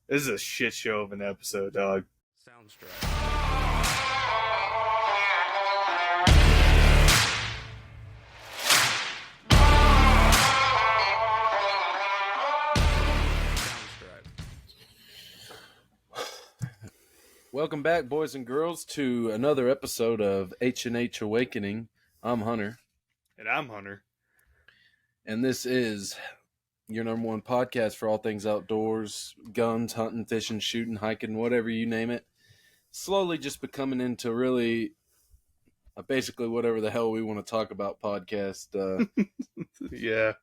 This is a shit show of an episode, dog. Soundstripe. Welcome back, boys and girls, to another episode of H&H Awakening. I'm Hunter. And I'm Hunter. And this is your number one podcast for all things outdoors, guns, hunting, fishing, shooting, hiking, whatever you name it. Slowly just becoming into really basically whatever the hell we want to talk about podcast. Yeah.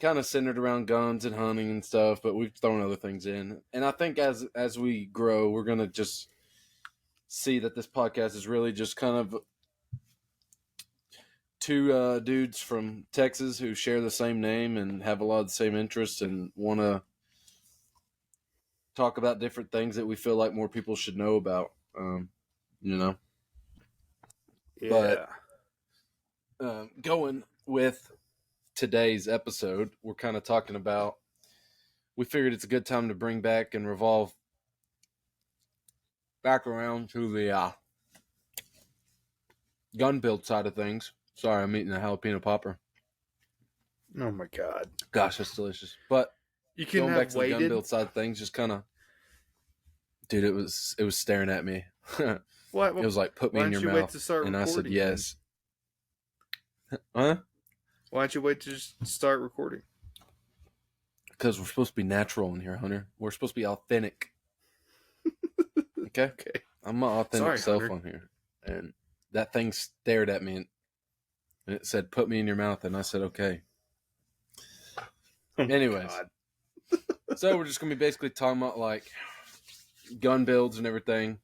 Kind of centered around guns and hunting and stuff, but we've thrown other things in. And I think as we grow, we're going to just see that this podcast is really just kind of two dudes from Texas who share the same name and have a lot of the same interests and want to talk about different things that we feel like more people should know about, Yeah. But going with today's episode, we're kind of talking about, we figured it's a good time to bring back and revolve back around to the gun build side of things. Sorry, I'm eating a jalapeno popper. Oh my god. Gosh, that's delicious. But You can going have back to the gun waited. build side of things, just kind of, dude, it was staring at me. It What? was like, put me Why in don't your you wait mouth, to start and I said recording, yes. Huh? Why don't you wait to just start recording? Because we're supposed to be natural in here, Hunter. We're supposed to be authentic. Okay? Okay. I'm my authentic Sorry, self Hunter. on here. And that thing stared at me and it said, put me in your mouth. And I said, okay. Oh my Anyways. God. So we're just going to be basically talking about like gun builds and everything.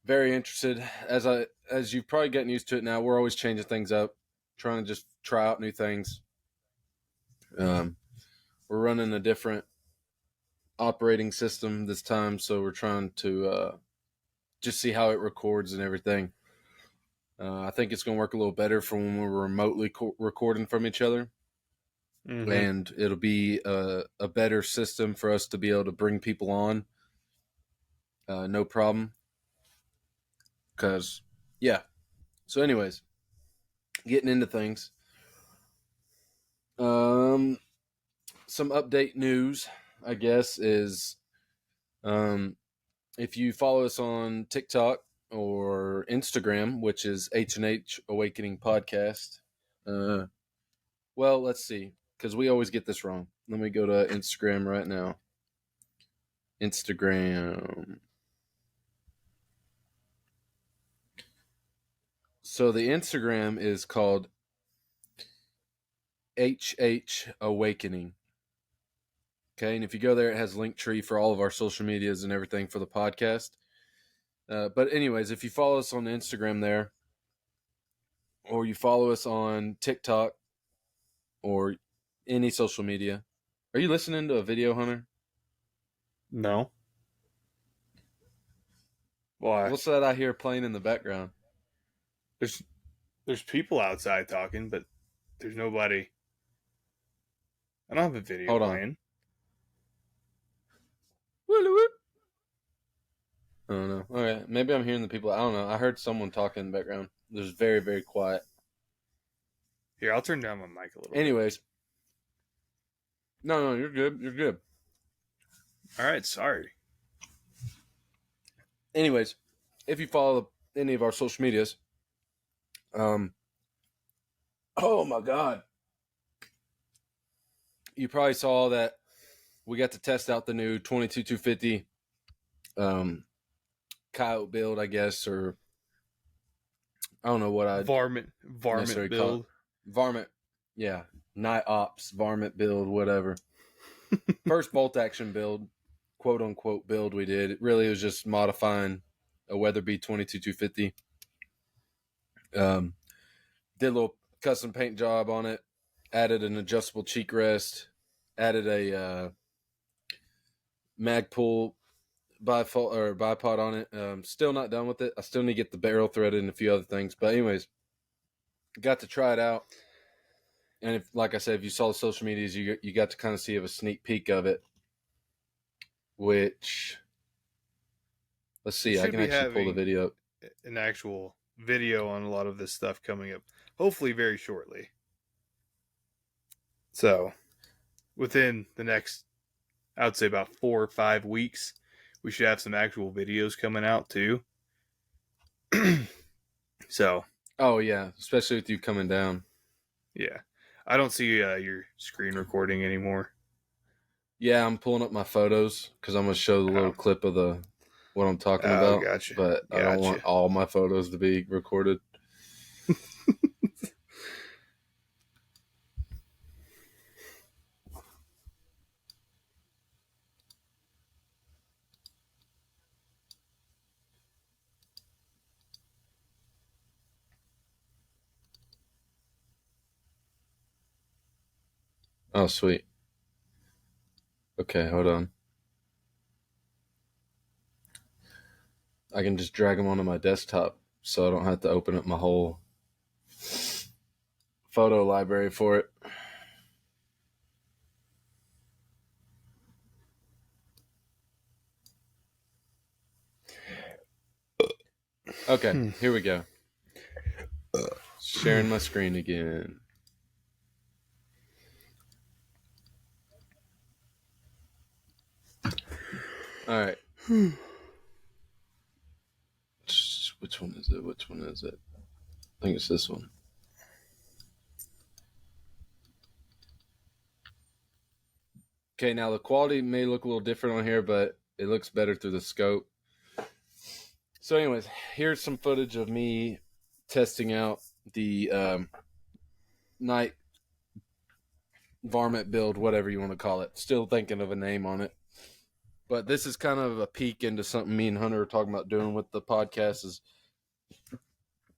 Very interested. As you've probably gotten used to it now, we're always changing things up, trying to just try out new things. We're running a different operating system this time, so we're trying to just see how it records and everything. I think it's going to work a little better for when we're remotely recording from each other. Mhm. And it'll be a better system for us to be able to bring people on. No problem. Because, yeah. So anyways, getting into things. Some update news, I guess, is if you follow us on TikTok or Instagram, which is H&H Awakening Podcast. Well, let's see, because we always get this wrong. Let me go to Instagram right now. Instagram. So the Instagram is called H&H Awakening. Okay, and if you go there, it has a link tree for all of our social medias and everything for the podcast. But anyways, if you follow us on Instagram there, or you follow us on TikTok, or any social media. Are you listening to a video, Hunter? No. Why? What's that I hear playing in the background? There's people outside talking, but there's nobody. I don't have a video Hold on. playing. I don't know. All right, maybe I'm hearing the people. I don't know. I heard someone talking in the background. It was very, very quiet. Here, I'll turn down my mic a little Anyways. No, you're good. You're good. bit. All right, sorry. Anyways, if you follow any of our social medias, oh my God. You probably saw that we got to test out the new 22-250 coyote build, I guess, or I don't know what I'd Varmint necessarily call build. it. Varmint. Yeah. Night ops, varmint build, whatever. First bolt action build, quote unquote build we did. It really was just modifying a Weatherby 22-250. Did a little custom paint job on it, added an adjustable cheek rest, added a Magpul bipod on it. Still not done with it. I still need to get the barrel threaded and a few other things. But anyways, got to try it out. And if, like I said, if you saw the social medias, you got to kind of see a sneak peek of it. Which, let's We see, I should can be actually pull the having video up. an actual video on a lot of this stuff coming up, hopefully very shortly. So, within the next, I would say about 4 or 5 weeks, we should have some actual videos coming out too. So, Oh yeah, especially with you coming down. yeah, I don't see your screen recording anymore. Yeah, I'm pulling up my photos because I'm gonna show the little Oh, clip of the what I'm talking oh, about, gotcha, but I don't want gotcha. all my photos to be recorded. Oh, sweet. Okay, hold on. I can just drag them onto my desktop so I don't have to open up my whole photo library for it. Okay, here we go. Sharing my screen again. All right. Which one is it? Which one is it? I think it's this one. Okay, now the quality may look a little different on here, but it looks better through the scope. So anyways, here's some footage of me testing out the night varmint build, whatever you want to call it. Still thinking of a name on it. But this is kind of a peek into something me and Hunter are talking about doing with the podcast, is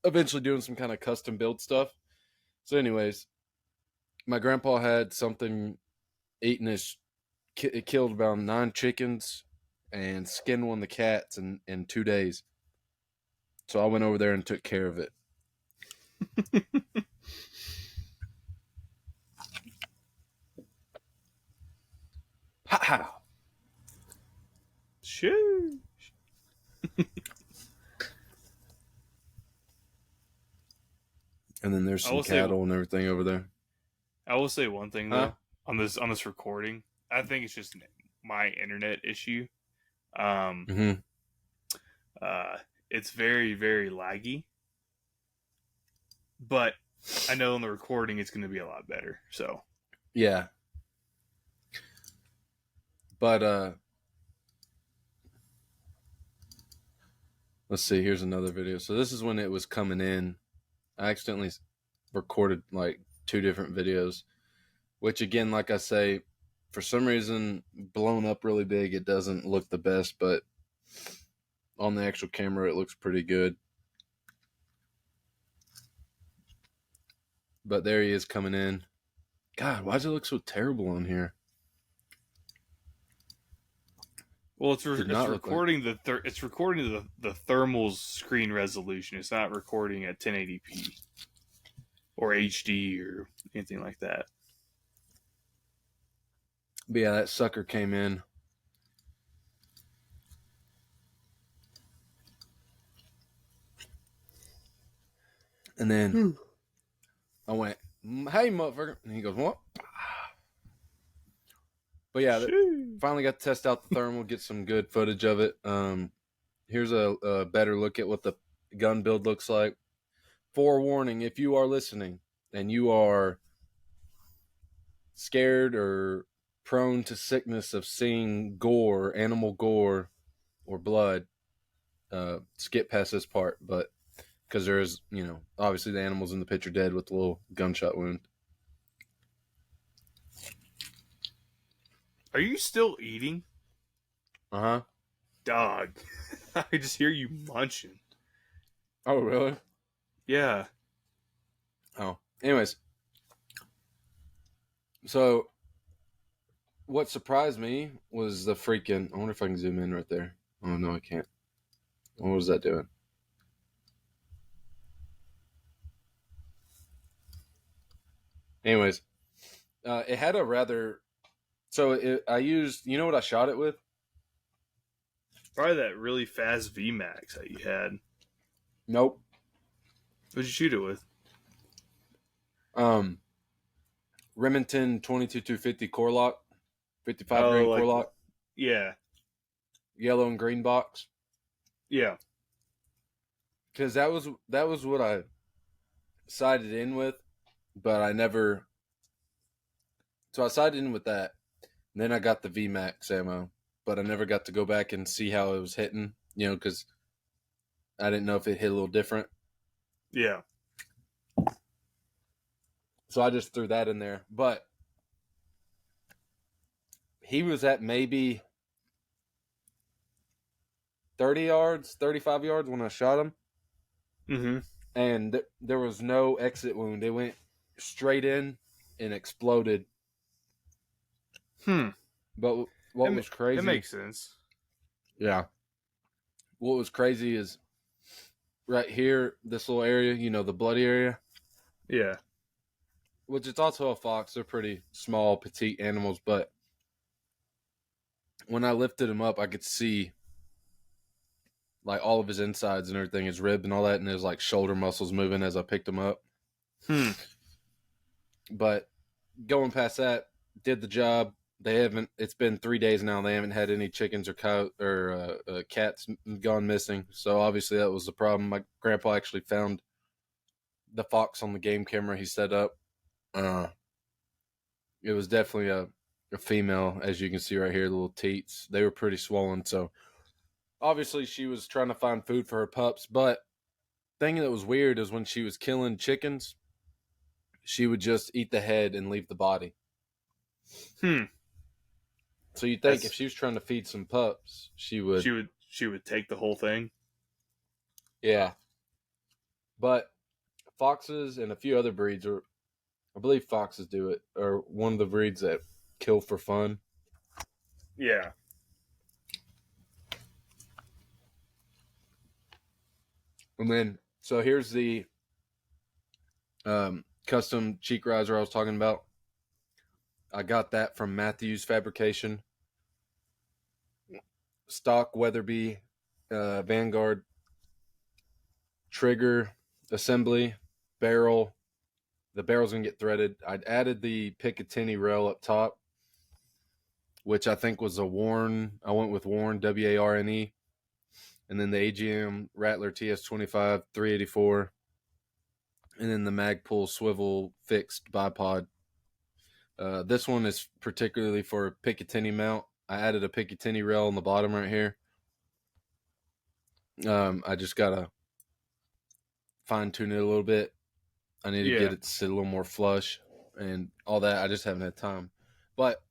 eventually doing some kind of custom build stuff. So anyways, my grandpa had something eating his, it killed about 9 chickens and skinned one of the cats in 2 days. So I went over there and took care of it. Ha ha! Shoo. And then there's some cattle and everything over there. I will say one thing Huh? though on this recording. I think it's just my internet issue. Um, Mm-hmm. uh, it's very very laggy, but I know in the recording it's going to be a lot better. So Yeah. But let's see, here's another video. So this is when it was coming in. I accidentally recorded like 2 different videos, which again, like I say, for some reason blown up really big, it doesn't look the best, but on the actual camera it looks pretty good. But there he is coming in. God, why does it look so terrible on here? well, it's Not recording it's recording the thermal's screen resolution. It's not recording at 1080p or HD or anything like that. But yeah, that sucker came in. And then I went, "Hey, motherfucker." And he goes, "What?" But yeah, finally got to test out the thermal, get some good footage of it. Here's a better look at what the gun build looks like. Forewarning, if you are listening and you are scared or prone to sickness of seeing gore, animal gore, or blood, skip past this part. But because there is, obviously the animals in the picture dead with a little gunshot wound. Are you still eating? Uh-huh. Dog. I just hear you munching. Oh, really? Yeah. Oh. Anyways. So, what surprised me was the freaking... I wonder if I can zoom in right there. Oh, no, I can't. What was that doing? Anyways, it had a rather. I used. You know what I shot it with? Probably that really fast VMAX that you had. Nope. What'd you shoot it with? Remington 22-250 core lock, 55 Oh, grain core like lock, yeah, yellow and green box. yeah. Because that was what I sided in with, but I never. So I sided in with that. And then I got the VMAX ammo, but I never got to go back and see how it was hitting. Because I didn't know if it hit a little different. Yeah. So I just threw that in there. But he was at maybe 30 yards, 35 yards when I shot him. Mm-hmm. And there was no exit wound. It went straight in and exploded. But what was crazy... It makes sense. Yeah. What was crazy is right here, this little area, the bloody area. Yeah. Which it's also a fox. They're pretty small, petite animals. But when I lifted him up, I could see like all of his insides and everything, his rib and all that, and his like shoulder muscles moving as I picked him up. But going past that, did the job. It's been 3 days now. They haven't had any chickens or cats gone missing. So obviously that was the problem. My grandpa actually found the fox on the game camera he set up. It was definitely a female, as you can see right here, the little teats. They were pretty swollen. So obviously she was trying to find food for her pups. But thing that was weird is when she was killing chickens, she would just eat the head and leave the body. So you'd think if she was trying to feed some pups, she would take the whole thing. Yeah. But foxes and a few other breeds, or I believe foxes do it, are one of the breeds that kill for fun. Yeah. And then, so here's the custom cheek riser I was talking about. I got that from Matthews Fabrication. Stock Weatherby Vanguard trigger assembly barrel. The barrel's gonna get threaded. I'd added the Picatinny rail up top, which I think was a Warren. I went with Warren, WARNE, and then the AGM Rattler TS25 384, and then the Magpul swivel fixed bipod. This one is particularly for a Picatinny mount. I added a Picatinny rail on the bottom right here. I just gotta fine tune it a little bit. I need to get it to sit a little more flush and all that. I just haven't had time. But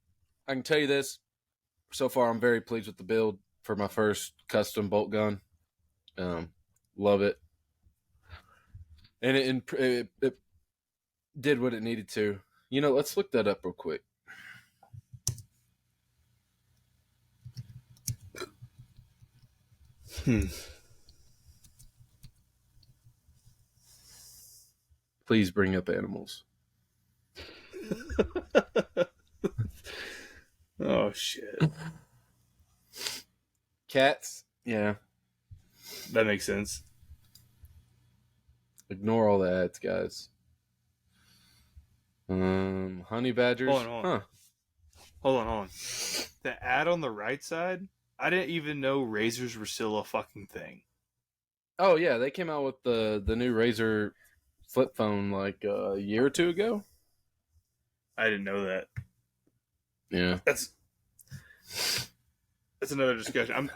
I can tell you this. So far, I'm very pleased with the build for my first custom bolt gun. Love it. And it did what it needed to. Let's look that up real quick. Please bring up animals. Oh, shit. Cats? Yeah. That makes sense. Ignore all the ads, guys. Honey badgers. Hold on. Hold on. The ad on the right side, I didn't even know razors were still a fucking thing. Oh, yeah. They came out with the new Razr flip phone like a year or two ago. I didn't know that. Yeah. That's another discussion.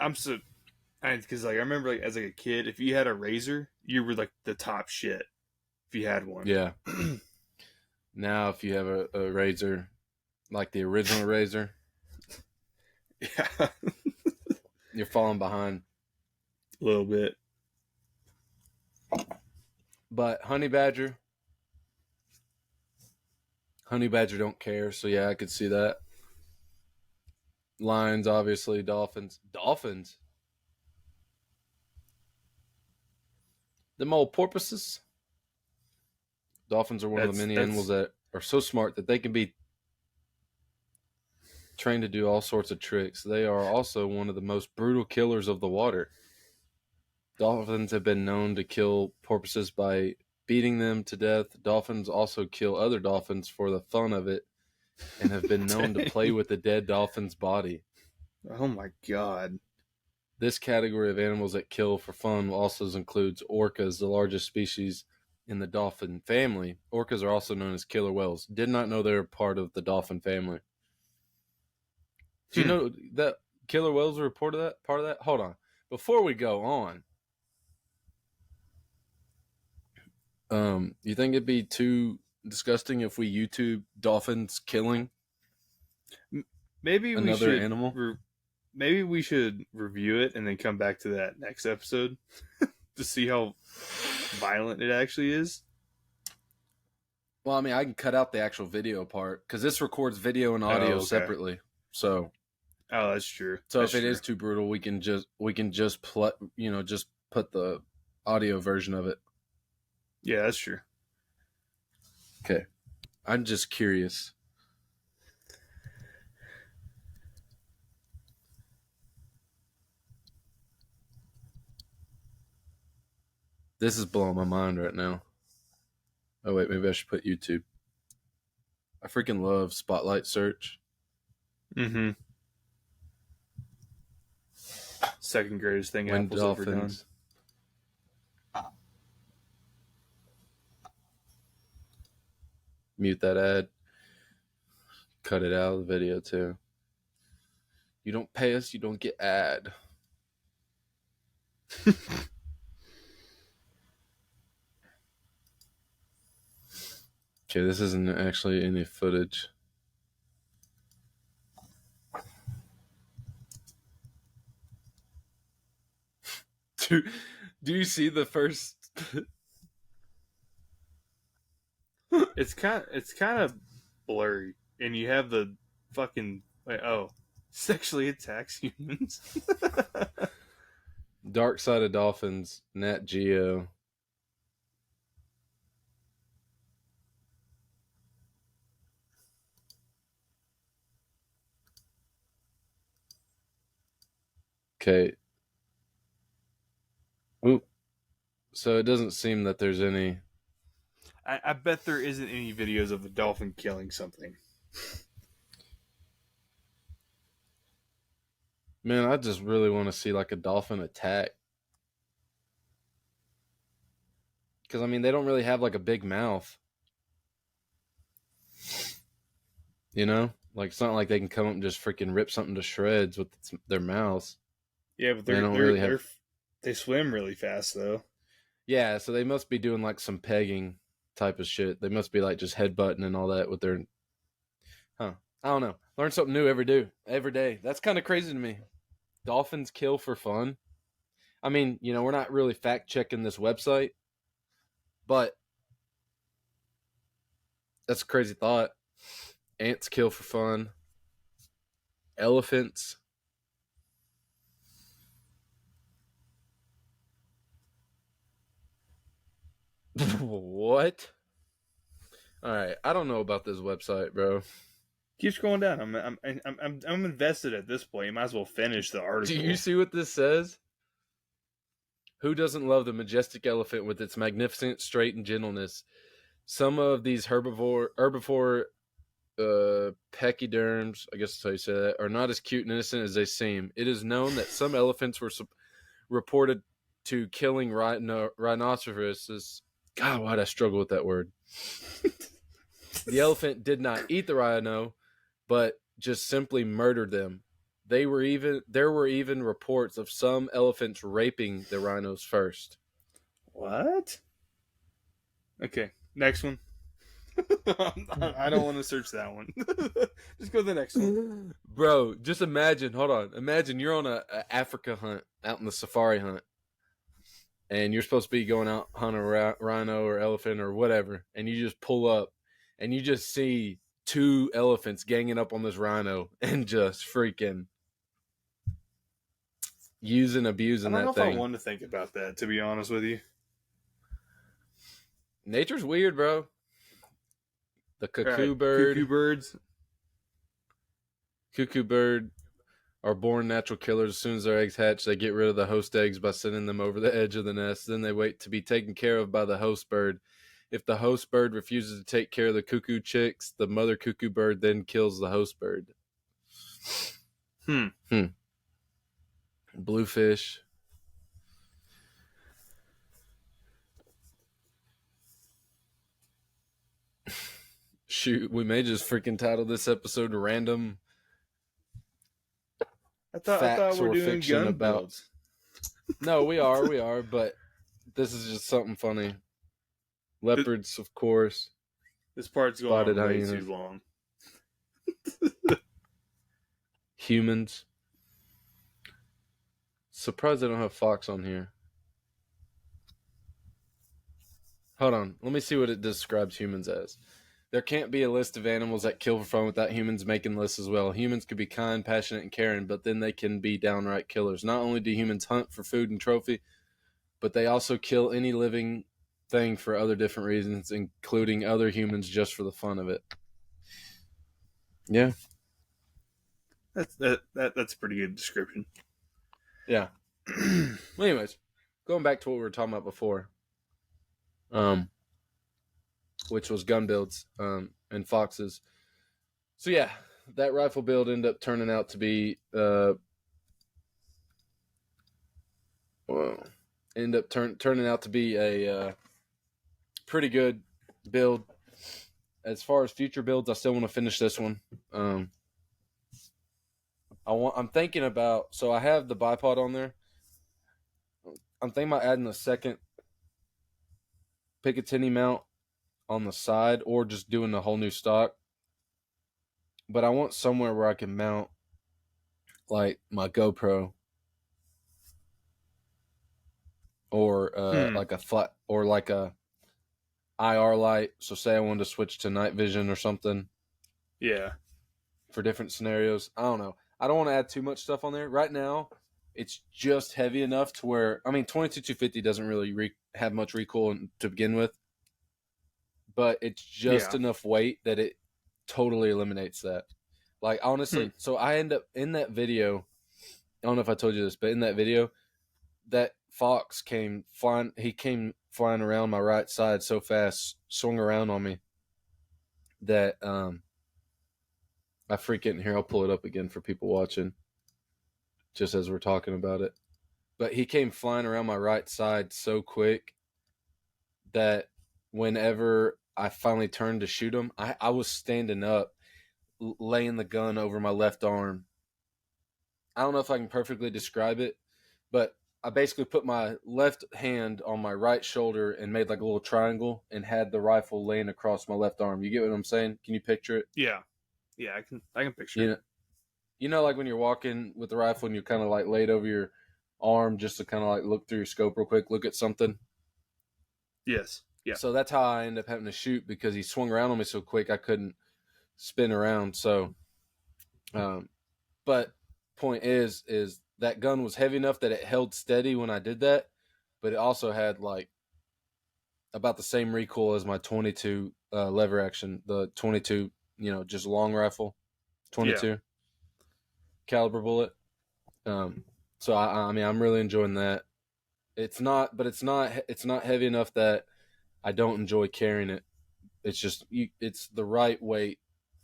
Because I remember as a kid, if you had a razor, you were like the top shit. If you had one. Yeah. Now, if you have a razor, like the original razor, yeah, you're falling behind a little bit. But honey badger don't care. So yeah, I could see that. Lions, obviously. Dolphins. Them old porpoises. Dolphins are one of the many animals that are so smart that they can be trained to do all sorts of tricks. They are also one of the most brutal killers of the water. Dolphins have been known to kill porpoises by beating them to death. Dolphins also kill other dolphins for the fun of it and have been known to play with the dead dolphin's body. Oh my god. This category of animals that kill for fun also includes orcas, the largest species in the dolphin family. Orcas are also known as killer whales. Did not know they were part of the dolphin family. Do you know that killer whales are part of that? Hold on. Before we go on, you think it'd be too disgusting if we YouTube dolphins killing Maybe we another should animal? maybe we should review it and then come back to that next episode to see how violent it actually is. Well, I mean, I can cut out the actual video part because this records video and audio okay. separately. So, that's true. so That's if it true. is too brutal, we can just just put the audio version of it. Yeah, that's true. Okay, I'm just curious. This is blowing my mind right now. Oh wait, maybe I should put YouTube. I freaking love Spotlight search. Mm-hmm. Second greatest thing When Apple's ever done. Mute that ad. Cut it out of the video too. You don't pay us, you don't get ad. Okay, this isn't actually any footage. Do you see the first? It's kind of blurry, and you have the fucking sexually attacks humans. Dark Side of Dolphins, Nat Geo. Okay. Oop. So it doesn't seem that there's any. I bet there isn't any videos of a dolphin killing something. Man, I just really want to see like a dolphin attack. Because, I mean, they don't really have like a big mouth. You know? Like, it's not like they can come up and just freaking rip something to shreds with their mouths. Yeah, but they swim really fast though. Yeah, so they must be doing like some pegging type of shit. They must be like just headbutting and all that with their. I don't know. Learn something new every day. That's kind of crazy to me. Dolphins kill for fun. I mean, we're not really fact checking this website, but that's a crazy thought. Ants kill for fun. Elephants. What? All right, I don't know about this website, bro. Keep scrolling down. I'm invested at this point. You might as well finish the article. Do you see what this says? Who doesn't love the majestic elephant with its magnificent straight and gentleness? Some of these herbivore pachyderms, I guess that's how you say that, are not as cute and innocent as they seem. It is known that some elephants were reported to killing rhinoceroses. God, why'd I struggle with that word? The elephant did not eat the rhino, but just simply murdered them. There were even reports of some elephants raping the rhinos first. What? Okay, next one. I don't want to search that one. Just go to the next one. Bro, just imagine, hold on. Imagine you're on a Africa hunt, out in the safari hunt. And you're supposed to be going out hunting a rhino or elephant or whatever. And you just pull up and you just see two elephants ganging up on this rhino and just freaking abusing that thing. I don't know if I want to think about that, to be honest with you. Nature's weird, bro. The cuckoo bird. Cuckoo birds. Cuckoo bird are born natural killers. As soon as their eggs hatch, they get rid of the host eggs by sending them over the edge of the nest. Then they wait to be taken care of by the host bird. If the host bird refuses to take care of the cuckoo chicks, the mother cuckoo bird then kills the host bird. Bluefish. Shoot, we may just freaking title this episode "Random I thought Facts we're or doing Fiction gun About." builds. No, we are, but this is just something funny. Leopards, of course. This part's going Spotted on way hyenas. too long. Humans. Surprised I don't have fox on here. Hold on. Let me see what it describes humans as. There can't be a list of animals that kill for fun without humans making lists as well. Humans could be kind, passionate, and caring, but then they can be downright killers. Not only do humans hunt for food and trophy, but they also kill any living thing for other different reasons, including other humans just for the fun of it. Yeah. That's a pretty good description. Yeah. Well, anyways, going back to what we were talking about before, which was gun builds and foxes. So yeah, that rifle build ended up turning out to be turning out to be a pretty good build. As far as future builds, I still want to finish this one. I'm thinking about, so I have the bipod on there. I'm thinking about adding a second Picatinny mount on the side, or just doing a whole new stock. But I want somewhere where I can mount like my GoPro, or like a flat, or like a IR light. So say I wanted to switch to night vision or something. Yeah. For different scenarios. I don't know. I don't want to add too much stuff on there. Right now, it's just heavy enough to where, I mean, 22-250 doesn't really have much recoil to begin with. But it's just enough weight that it totally eliminates that. Like, honestly, so I end up in that video, I don't know if I told you this, but in that video, that fox came flying around my right side so fast, swung around on me, that I freaking, here, I'll pull it up again for people watching, just as we're talking about it. But he came flying around my right side so quick that whenever I finally turned to shoot him, I was standing up, laying the gun over my left arm. I don't know if I can perfectly describe it, but I basically put my left hand on my right shoulder and made like a little triangle and had the rifle laying across my left arm. You get what I'm saying? Can you picture it? Yeah. Yeah, I can picture it. You know, like when you're walking with the rifle and you're kind of like laid over your arm just to kind of like look through your scope real quick, look at something. Yes. Yeah. So that's how I ended up having to shoot, because he swung around on me so quick I couldn't spin around. So, but point is that gun was heavy enough that it held steady when I did that, but it also had like about the same recoil as my 22 lever action, the 22, just long rifle, 22 caliber bullet. So I mean, I'm really enjoying that. It's not heavy enough that I don't enjoy carrying it. It's just it's the right weight,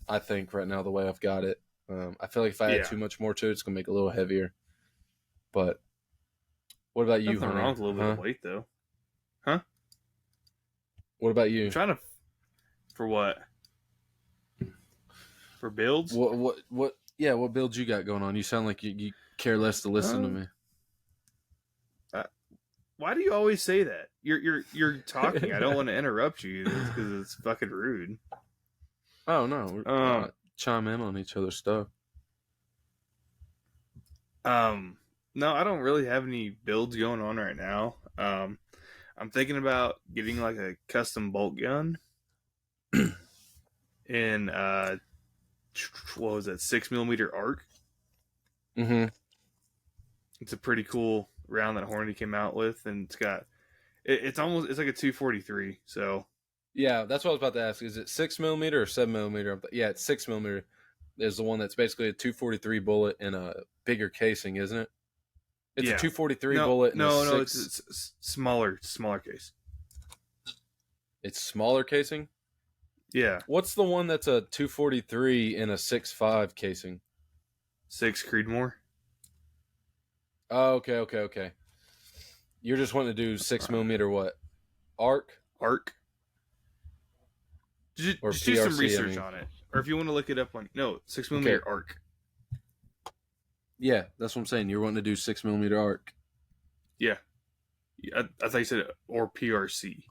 I think, right now, the way I've got it. I feel like if I add too much more to it, it's gonna make it a little heavier. But what about you, Nothing honey? wrong with a little bit of weight, though. Huh? What about you? I'm trying to, for what? For builds? What? Yeah, what builds you got going on? You sound like you care less to listen to me. Why do you always say that? You're talking. I don't want to interrupt you because it's fucking rude. Oh no, we're chime in on each other's stuff. No, I don't really have any builds going on right now. I'm thinking about getting like a custom bolt gun in what was that, 6mm arc? Mm-hmm. It's a pretty cool round that Hornady came out with, and it's got it's like a 243. So Yeah, that's what I was about to ask. Is it 6 millimeter or 7 millimeter? Yeah, it's 6 millimeter. Is the one that's basically a 243 bullet in a bigger casing, isn't it? It's a Yeah. 243 No, bullet in a no, no. six. It's smaller case. It's smaller casing. Yeah, What's the one that's a 243 in a 6.5 casing? 6 Creedmoor. Oh, okay. You're just wanting to do 6 millimeter what? Arc Arc. or Just do some PRC? I research mean, on it, or if you want to look it up on 6 millimeter okay. arc. Yeah, that's what I'm saying. You're wanting to do 6 millimeter arc. Yeah, I thought you said or PRC.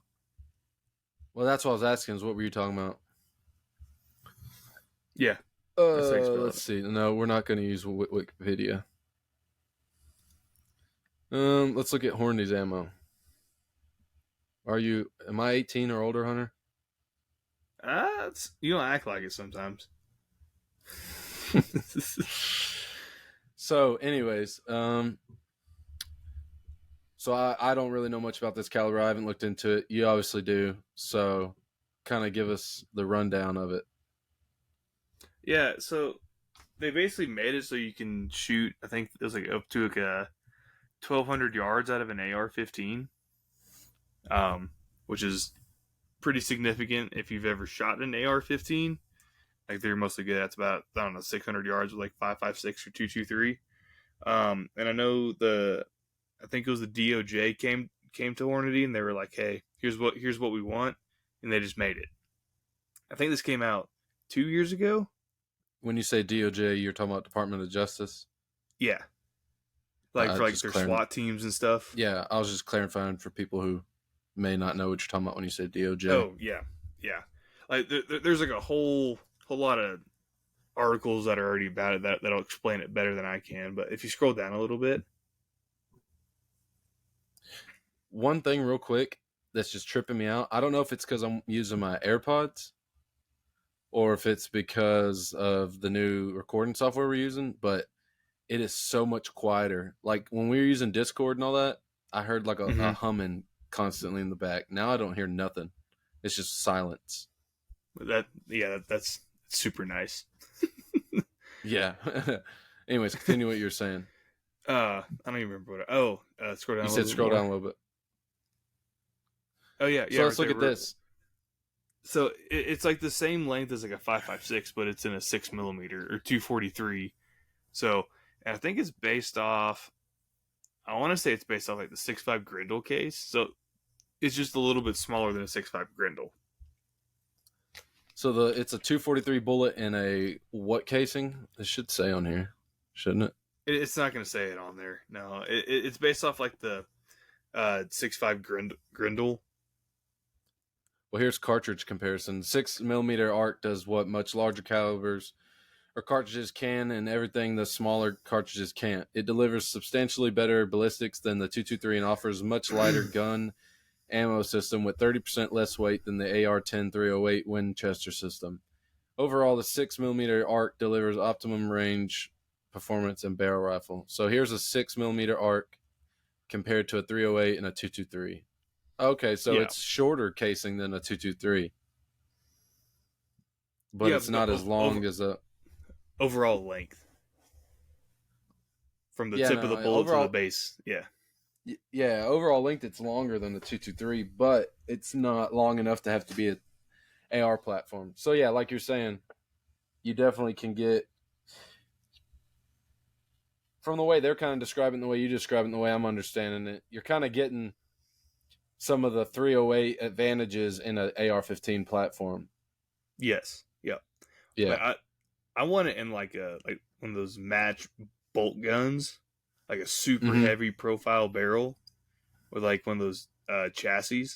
Well, that's what I was asking. Is what were you talking about? Yeah, that's how you spell Let's it. see. No, we're not going to use Wikipedia. Let's look at Hornby's ammo. Am I 18 or older, Hunter? You don't act like it sometimes. So, anyways, so I don't really know much about this caliber. I haven't looked into it. You obviously do. So, kind of give us the rundown of it. Yeah, so they basically made it so you can shoot. I think it was like up to like 1,200 yards out of an AR-15, which is pretty significant if you've ever shot an AR-15. Like they're mostly good. That's about, I don't know, 600 yards with like 5.56 or 2.23. And I know I think it was the DOJ came to Hornady and they were like, hey, here's what we want, and they just made it. I think this came out 2 years ago. When you say DOJ, you're talking about Department of Justice. Yeah, like for like Just their clearing. SWAT teams and stuff. Yeah, I was just clarifying for people who may not know what you're talking about when you say DOJ. Oh yeah, yeah. Like there's like a whole lot of articles that are already about it that'll explain it better than I can. But if you scroll down a little bit, One thing, real quick, that's just tripping me out. I don't know if it's because I'm using my AirPods or if it's because of the new recording software we're using, but it is so much quieter. Like when we were using Discord and all that, I heard like a mm-hmm. humming constantly in the back. Now I don't hear nothing. It's just silence. That's super nice. Yeah. Anyways, continue what you're saying. I don't even remember what. Scroll down You a said little bit scroll more. down a little bit. Oh yeah, So right let's look there. at this. So it's like the same length as like a 5.56, but it's in a 6 millimeter or 243. So, and I think it's based off. I want to say it's based off like the 6.5 Grendel case. So it's just a little bit smaller than a 6.5 Grendel. So it's a 243 bullet in a what casing? It should say on here, shouldn't it? It's not going to say it on there. No, it's based off like the 6.5 Grendel. Well, here's cartridge comparison. 6 millimeter arc does what much larger calibers or cartridges can, and everything the smaller cartridges can't. It delivers substantially better ballistics than the 223 and offers much lighter gun ammo system with 30% less weight than the AR-10 308 Winchester system. Overall, the 6 millimeter arc delivers optimum range, performance, and barrel rifle. So here's a 6 millimeter arc compared to a 308 and a 223. Okay, so Yeah, it's shorter casing than a 223, but yeah. it's not as long as a. Overall length from the Yeah, tip of no, the bullet to the overall, base. Yeah, yeah, overall length it's longer than the 223, but it's not long enough to have to be a AR platform. So yeah, like you're saying, you definitely can get from the way they're kind of describing the way you describe it, and the way I'm understanding it. You're kind of getting some of the 308 advantages in an AR-15 platform. yes, yeah. Yeah. Like I want it in like one of those match bolt guns, like a super Mm-hmm. heavy profile barrel with like one of those chassis,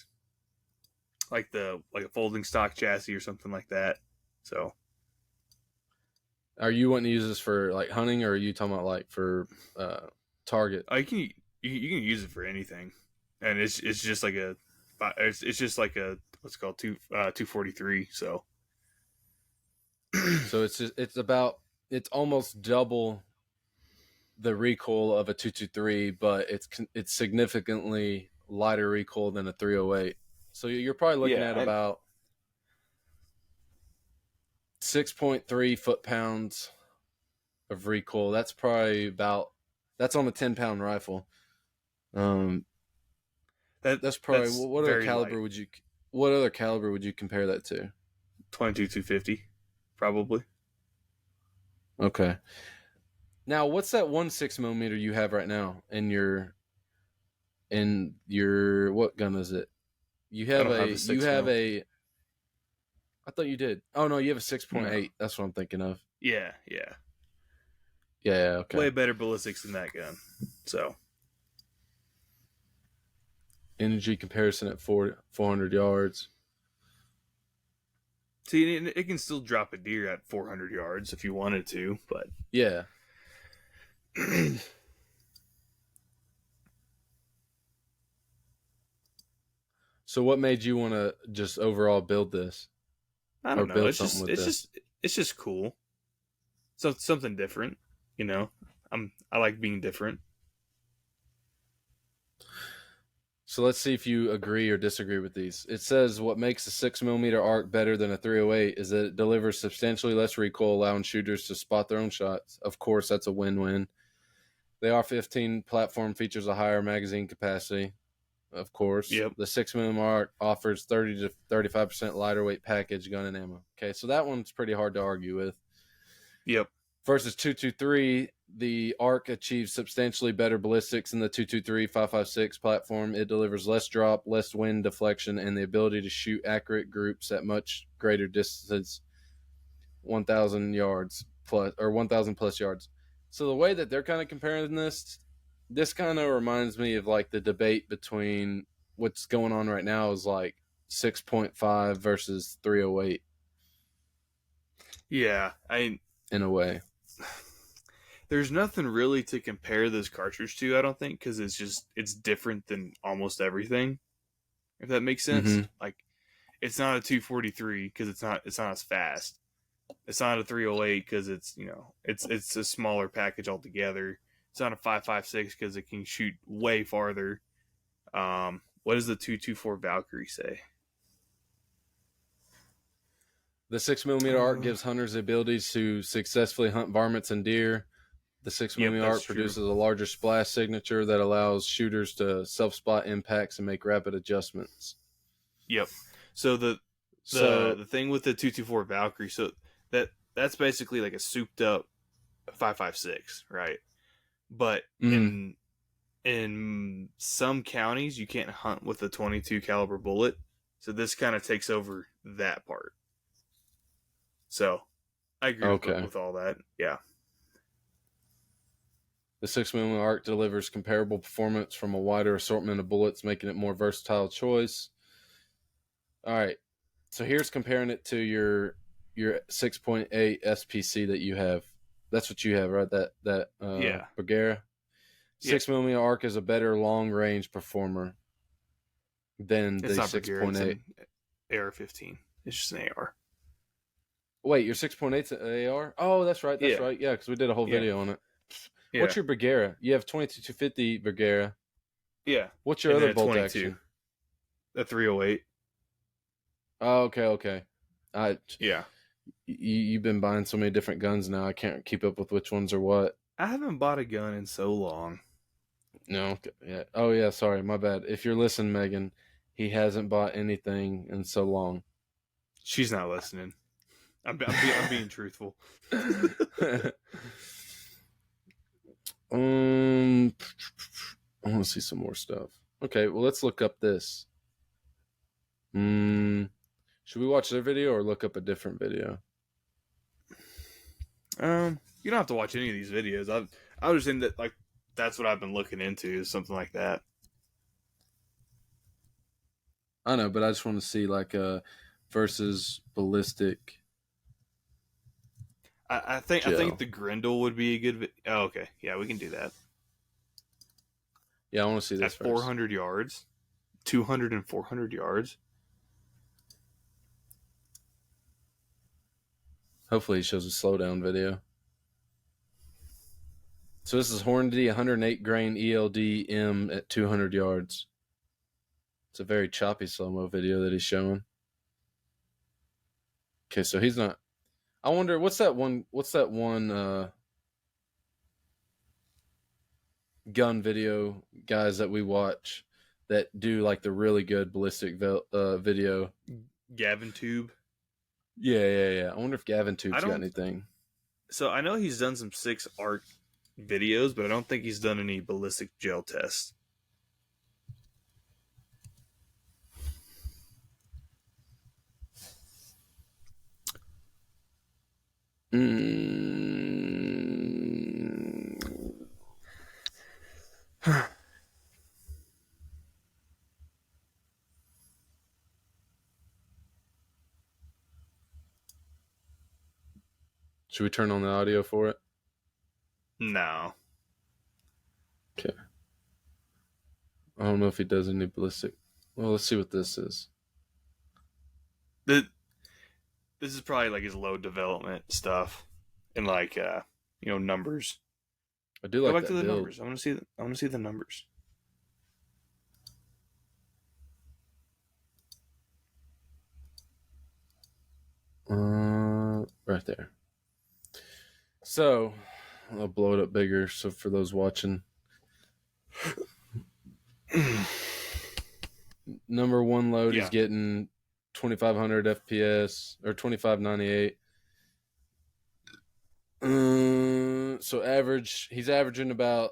like a folding stock chassis or something like that. So Are you wanting to use this for like hunting, or are you talking about like for target? you can use it for anything, and it's just like it's just like a what's it called 243. So So it's almost double the recoil of a 223, but it's significantly lighter recoil than a 308. So you're probably looking yeah, at about 6.3 foot-pounds of recoil. That's probably about, that's on a 10-pound rifle. That's probably, That's what other very caliber light. would you, what other caliber would you compare that to? 22 250, probably. Okay. Now, what's that 1.6 millimeter you have right now in your what gun is it? I don't have a You 6 have mil. a I thought you did. Oh no, you have a No. 6.8. That's what I'm thinking of. Yeah, yeah. Yeah, Way okay. better ballistics than that gun. So, Energy comparison at 400 yards. see, it can still drop a deer at 400 yards if you wanted to, but Yeah. So what made you want to just overall build this I or don't know. build something with this? It's just cool. So something different, you know. I like being different. So let's see if you agree or disagree with these. It says what makes a 6 millimeter arc better than a 308 is that it delivers substantially less recoil, allowing shooters to spot their own shots. Of course, that's a win-win. The R15 platform features a higher magazine capacity. Of course, Yep. the 6 millimeter arc offers 30 to 35% lighter weight package gun and ammo. Okay, so that one's pretty hard to argue with. Yep. Versus 223, the ARC achieves substantially better ballistics in the 223 5.56 platform. It delivers less drop, less wind deflection, and the ability to shoot accurate groups at much greater distance, 1,000 yards plus or 1,000 plus yards. So the way that they're kind of comparing this kind of reminds me of like the debate between what's going on right now is like 6.5 versus 308 Yeah. in a way. There's nothing really to compare this cartridge to, I don't think, because it's different than almost everything. If that makes sense. Mm-hmm. Like it's not a 243 because it's not as fast. It's not a 308 because it's a smaller package altogether. It's not a 5.56 because it can shoot way farther. What does the 224 Valkyrie say? The 6 millimeter arc gives hunters the ability to successfully hunt varmints and deer. The 6 Yep, millimeter that's arc true. produces a larger splash signature that allows shooters to self spot impacts and make rapid adjustments. Yep. So So, the thing with the 224 Valkyrie, so that's basically like a souped up 5.56, right? But mm, in some counties you can't hunt with a 22 caliber bullet, so this kind of takes over that part. So I agree okay. with all that. Yeah. The 6 millimeter arc delivers comparable performance from a wider assortment of bullets, making it a more versatile choice. All right. So here's comparing it to your 6.8 SPC that you have. That's what you have, right? That Yeah. Bergara. Yeah. 6 millimeter arc is a better long range performer than It's the not Brigadier, it's 6.8. an AR-15. It's just an AR. Wait, your 6.8's an AR? Oh, that's right. That's Yeah. right. Yeah, because we did a whole Yeah. video on it. Yeah. What's your Bergara? You have 22-250 Bergara. Yeah. What's your And then other a bolt 22, action? a 308. Oh, okay, okay. I Yeah. you've been buying so many different guns now. I can't keep up with which ones are what. I haven't bought a gun in so long. No, okay, yeah. Oh yeah, sorry, my bad. If you're listening, Megan, he hasn't bought anything in so long. She's not listening. I'm being truthful. um, I want to see some more stuff. Okay, well let's look up this. Should we watch their video or look up a different video? You don't have to watch any of these videos. I was just saying that like that's what I've been looking into is something like that. I know, but I just want to see like versus ballistic I think gel. the Grendel would be a good. Oh, okay, yeah, we can do that Yeah, I want to see this at first. 400 yards, 200 and 400 yards. Hopefully, he shows a slowdown video. So this is Hornady 108 grain ELD M at 200 yards. It's a very choppy slow mo video that he's showing. Okay, so he's not. I wonder what's that one gun video guys that we watch that do like the really good ballistic video. Gavin Tube. Yeah. I wonder if Gavin I Tube's got don't. anything. So I know he's done some 6 ARC videos, but I don't think he's done any ballistic gel tests. Mm. Should we turn on the audio for it? No. Okay. I don't know if he does any ballistic. Well, let's see what this is. This is probably like his low development stuff and like numbers. I do Go like back that to the build. numbers. I want to see the numbers. Right there. So I'll blow it up bigger. So for those watching, number one load is getting 2,500 FPS or 2,598. So average, he's averaging about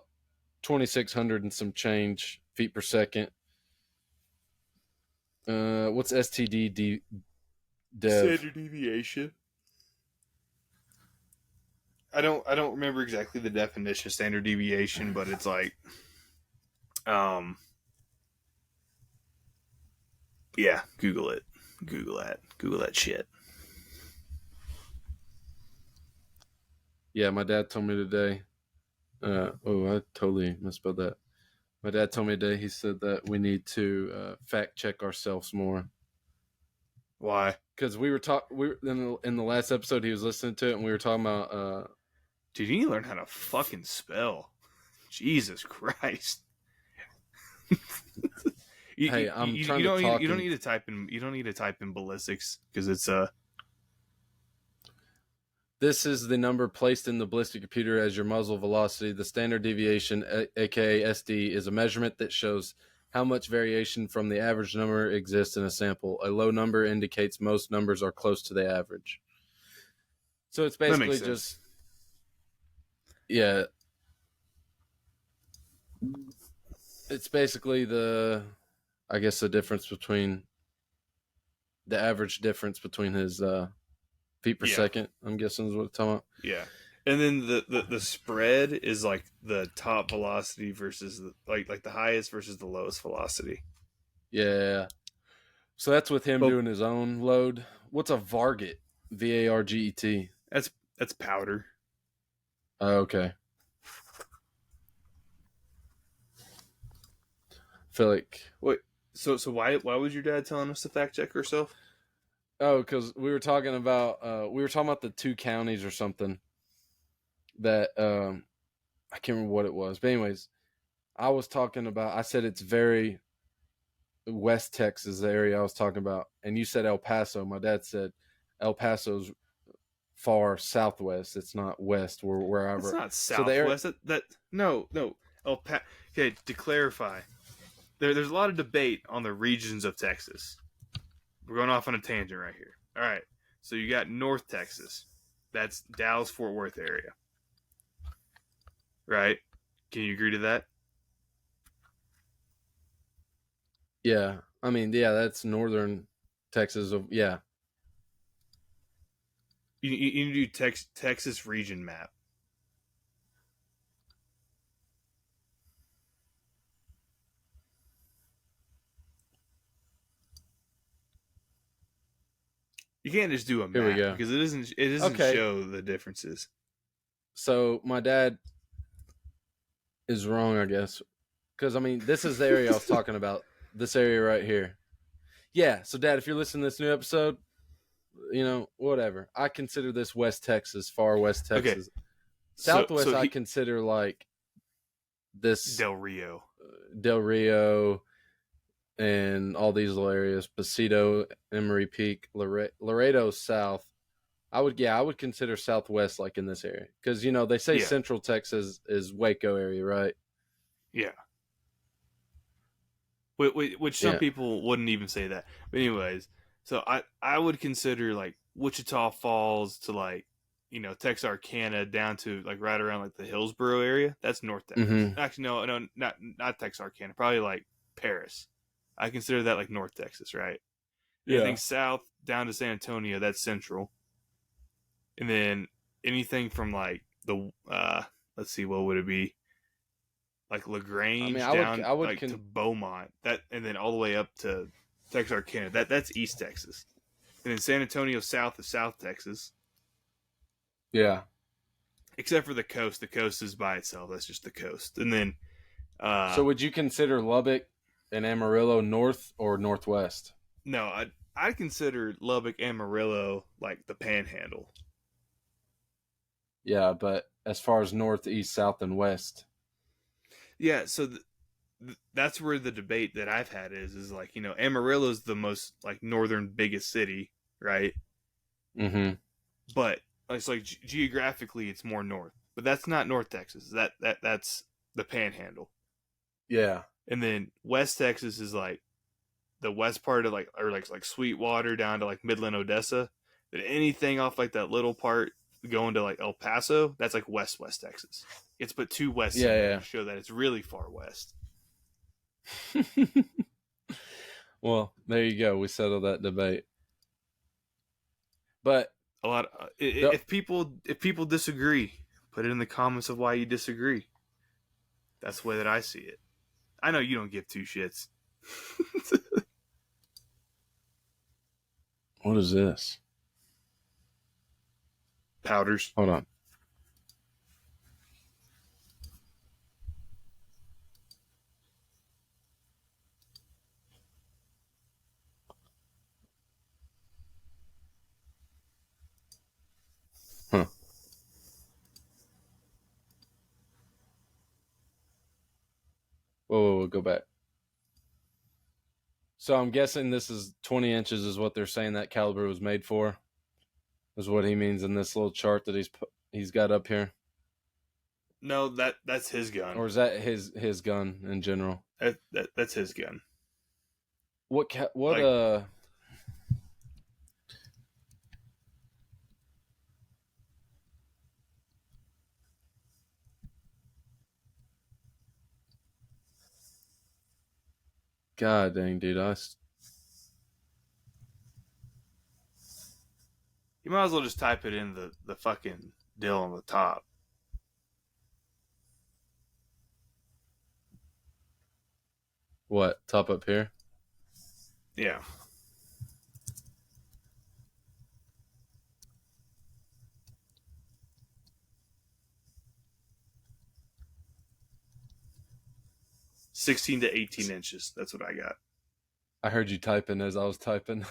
2,600 and some change feet per second. What's STD dev? Standard deviation. I don't remember exactly the definition of standard deviation, but it's like, yeah, Google it. Google that shit. Yeah, my dad told me today. I totally misspelled that. My dad told me today. He said that we need to fact check ourselves more. Why? Because we were in the last episode. He was listening to it, and we were talking about. Dude, you need to learn how to fucking spell. Jesus Christ. You don't need to type in ballistics because it's This is the number placed in the ballistic computer as your muzzle velocity. The standard deviation, aka SD, is a measurement that shows how much variation from the average number exists in a sample. A low number indicates most numbers are close to the average. So it's basically just, yeah. It's basically the difference between the average difference between his feet per second, I'm guessing is what it's talking about. Yeah. And then the spread is like the top velocity versus like the highest versus the lowest velocity. Yeah. So that's with him doing his own load. What's a Varget? VARGET. That's powder. Oh, okay. I feel like wait. So why was your dad telling us to fact check ourselves? Oh, because we were talking about the 2 counties or something that I can't remember what it was. But anyways, I said it's very West Texas, the area I was talking about, and you said El Paso. My dad said El Paso's far southwest. It's not west or wherever. It's not southwest. So no. Okay, to clarify, there's a lot of debate on the regions of Texas. We're going off on a tangent right here. All right. So you got North Texas. That's Dallas-Fort Worth area. Right? Can you agree to that? Yeah. I mean, yeah, that's northern Texas. Yeah. You do Texas region map. You can't just do a map because it doesn't show the differences. So my dad is wrong, I guess, because I mean this is the area I was talking about. This area right here. Yeah. So Dad, if you're listening to this new episode, whatever. I consider this West Texas, far West Texas. Okay. Southwest, I consider like this Del Rio, and all these little areas, Pasito, Emery Peak, Laredo South. I would consider Southwest like in this area because they say Yeah, Central Texas is Waco area, right? yeah. Which some Yeah. people wouldn't even say that. But anyways, so I would consider like Wichita Falls to like Texarkana down to like right around like the Hillsboro area. That's North Texas. Mm-hmm. Actually, no, not Texarkana. Probably like Paris. I consider that like North Texas, right? Anything Yeah. south down to San Antonio, that's Central. And then anything from like the let's see, what would it be? Like I mean, Lagrange I down would like to Beaumont, that, and then all the way up to Texarkana. That's East Texas, and then San Antonio south of South Texas, yeah. except for the coast. The coast is by itself. That's just the coast. And then So would you consider Lubbock and Amarillo north or northwest? no, I consider Lubbock, Amarillo like the Panhandle. Yeah, but as far as north, east, south, and west. Yeah, so that's where the debate that I've had is like Amarillo's the most like northern biggest city, right? Mm-hmm. But it's like geographically it's more north, but that's not North Texas. That's the Panhandle. Yeah. And then West Texas is like the west part of like, or like Sweetwater down to like Midland, Odessa. But anything off like that little part going to like El Paso, that's like West Texas. It's put two Wests in there Yeah, to show that it's really far west. yeah. Well, there you go. We settled that debate. But A lot. the, If people disagree, put it in the comments of why you disagree. That's the way that I see it. I know you don't give two shits. what is this? Powders. Hold on. Huh. Whoa, go back. So I'm guessing this is 20 inches is what they're saying that caliber was made for. Is what he means in this little chart that he's got up here. No, that's his gun. Or is that his gun in general? That's his gun. What Like, God dang, dude. you might as well just type it in the fucking deal on the top. What? Top up here? Yeah. (16 to 18 inches). That's what I got. I heard you typing as I was typing.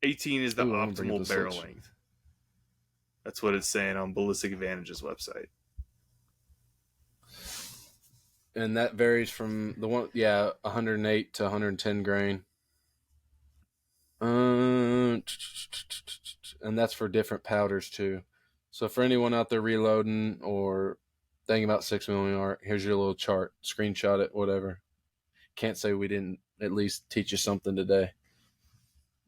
18 is the Ooh, I'm gonna bring up optimal the barrel switch. length. That's what it's saying on Ballistic Advantage's website. And that varies from 108 to 110 grain. And that's for different powders too. So for anyone out there reloading or thinking about 6mm, here's your little chart. Screenshot it, whatever. Can't say we didn't at least teach you something today.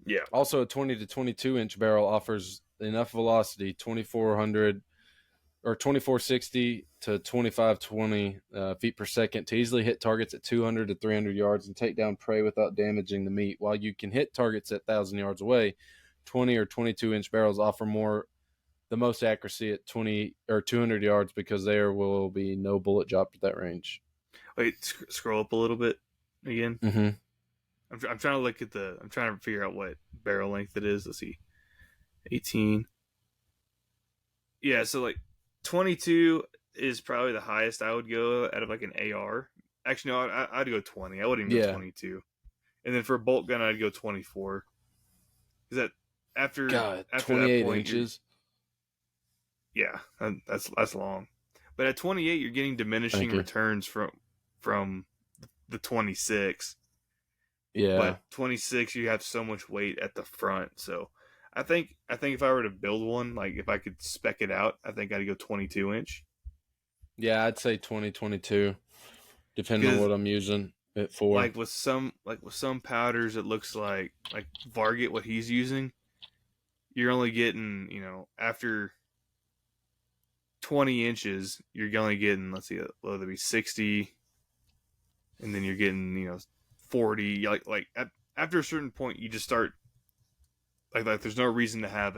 Yeah. Also, a 20 to 22 inch barrel offers enough velocity, 2400 or 2460 to 2520 feet per second, to easily hit targets at 200 to 300 yards and take down prey without damaging the meat. While you can hit targets at 1,000 yards away, 20 or 22 inch barrels offer the most accuracy at 20 or 200 yards because there will be no bullet dropped at that range. Wait, scroll up a little bit again. Mm-hmm. I'm trying to look at I'm trying to figure out what barrel length it is. Let's see. 18. Yeah, so like 22 is probably the highest I would go out of like an AR. Actually, no, I'd go 20. I wouldn't even go 22. And then for a bolt gun, I'd go 24. Is that after God, after 28 that point, inches. yeah, that's long. But at 28, you're getting diminishing returns from the 26. Yeah. but 26 you have so much weight at the front. So I think if I were to build one, like if I could spec it out, I think I'd go 22 inch. Yeah, I'd say 2022, depending on Because what I'm using it for. like with some powders, it looks like Varget, what he's using, you're only getting, after 20 inches, you're only getting, let's see, well, that'd be 60, and then you're getting, 40. After a certain point, you just start like there's no reason to have